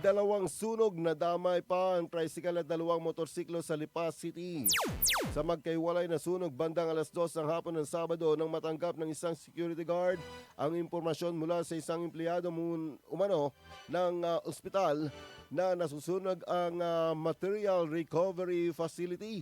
dalawang sunog na damay pa ang tricycle at dalawang motorsiklo sa Lipas City. Sa magkaiwalay na sunog bandang alas 2 ng hapon ng Sabado nang matanggap ng isang security guard ang impormasyon mula sa isang empleyado umano ng ospital na nasusunog ang material recovery facility.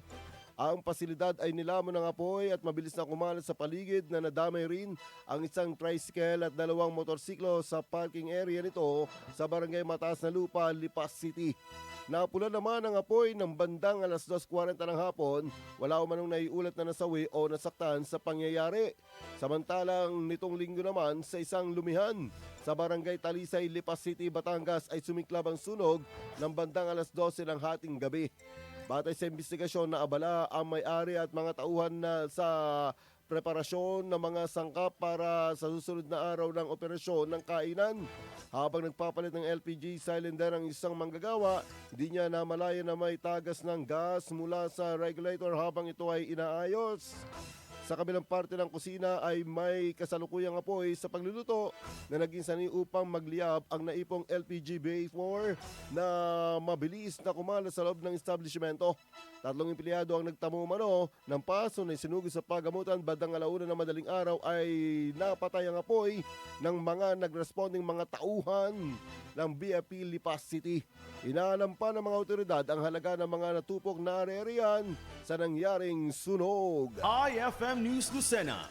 Ang pasilidad ay nilamon ng apoy at mabilis na kumalat sa paligid na nadamay rin ang isang tricycle at dalawang motorsiklo sa parking area nito sa barangay Mataas na Lupa, Lipas City. Napula naman ang apoy ng bandang alas 2:40 ng hapon, wala umanong naiulat na nasawi o nasaktan sa pangyayari. Samantalang nitong linggo naman sa isang lumihan sa barangay Talisay, Lipas City, Batangas ay sumiklab ang sunog ng bandang alas 12 ng hating gabi. Batay sa investigasyon na abala ang may-ari at mga tauhan na sa preparasyon ng mga sangkap para sa susunod na araw ng operasyon ng kainan. Habang nagpapalit ng LPG cylinder ang isang manggagawa, hindi niya namalaya na may tagas ng gas mula sa regulator habang ito ay inaayos. Sa kabilang parte ng kusina ay may kasalukuyang apoy sa pagluluto na naging sanhi upang magliyab ang naipong LPG Bay4 na mabilis na kumalat sa loob ng establishmento. 3 empleyado ang nagtamo umano ng paso na sinugod sa pagamutan bandang alauna ng madaling araw ay napatay ang apoy ng mga nagresponding mga tauhan ng BFP Lipas City. Inaalam pa ng mga otoridad ang halaga ng mga natupok na area sa nangyaring sunog. IFM News Lucena.